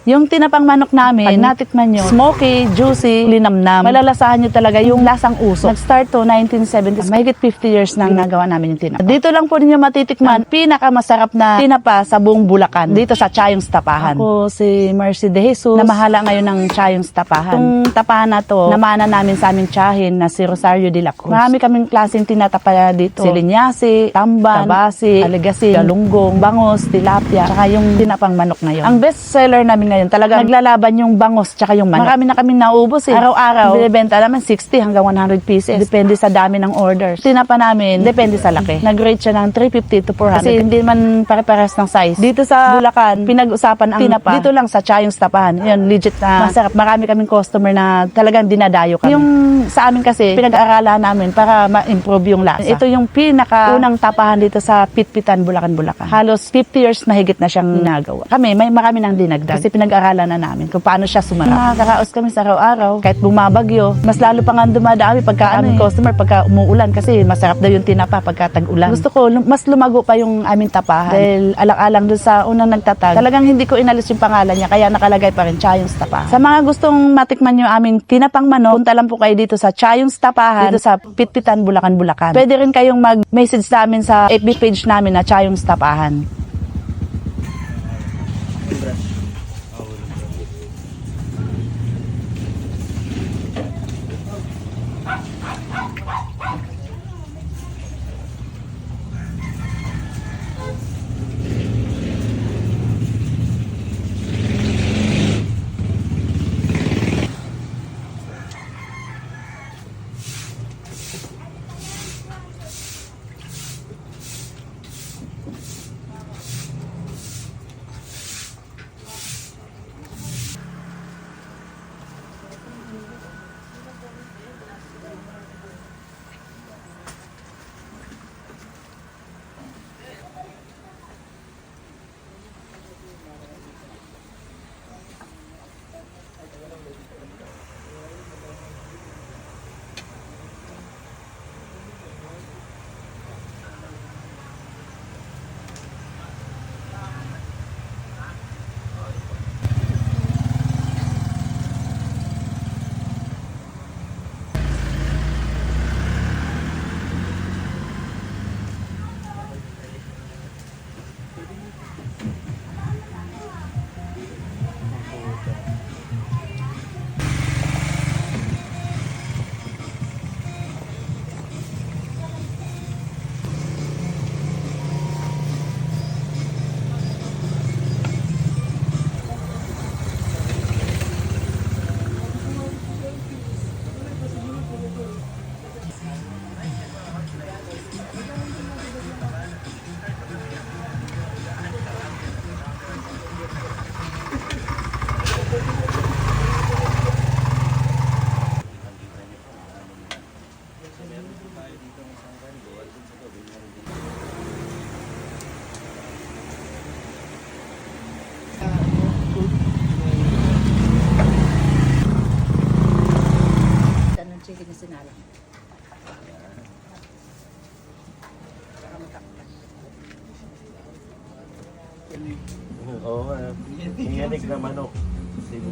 Yung tinapang manok namin, pag natikman nyo, smoky, juicy, linamnam. Malalasahan nyo talaga yung lasang uso. Nag-start to 1970s. Mahigit 50 years nang nagawa namin yung tinapa. Dito lang po ninyo matitikman pinakamasarap na tinapa sa buong Bulacan. Dito sa Chayong's Tapahan. Ako si Mercy De Jesus, na mahala ngayon ng Chayong's Tapahan. Itong tapahan na to, namana namin sa aming tiyahin na si Rosario de la Cruz. Marami kaming klaseng tinatapa dito. Silinyasi, tamban, tabasi, aligasin, galunggong, bangos, tilapia, tsaka yung tinapang manok na yun. Ang best seller namin ngayon, talagang naglalaban yung bangos tsaka yung manok. Marami na kami naubos eh. Araw-araw, binibenta namin 60 hanggang 100 pieces. Depende sa dami ng orders. Tinapa namin, depende sa laki. Nag-rate siya ng 350 to 400. Kasi hindi man pare-pares ng size. Dito sa Bulacan, pinag-usapan ang tinapa. Dito lang sa Chayong's Tapahan. Yun, legit na masarap. Marami kaming customer na talagang dinadayo kami. Yung sa amin kasi, pinag-aaralan namin para ma-improve yung lasa. Ito yung pinaka-unang tapahan dito sa Pitpitan, Bulacan. Halos 50 years mahigit na siyang nagawa. Kami, may marami nang dinagdag. Kasi pinag-aralan na namin kung paano siya sumarap. Nakakaraos kami sa araw-araw, kahit bumabagyo. Mas lalo pa nga dumadami pagka aming customer, pagka umuulan kasi masarap daw yung tinapa pagka tag-ulan. Gusto ko, mas lumago pa yung aming tapahan. Dahil alang-alang doon sa unang nagtatag, talagang hindi ko inalis yung pangalan niya, kaya nakalagay pa rin Chayong's Tapahan. Sa mga gustong matikman yung aming tinapang manok, punta lang po kayo dito sa Chayong's Tapahan, dito sa Pitpitan, Bulacan. Pwede rin kayong mag-message sa amin sa FB page namin na Chayong's Tapahan. Oo nga. Inyanig na manok. Sige.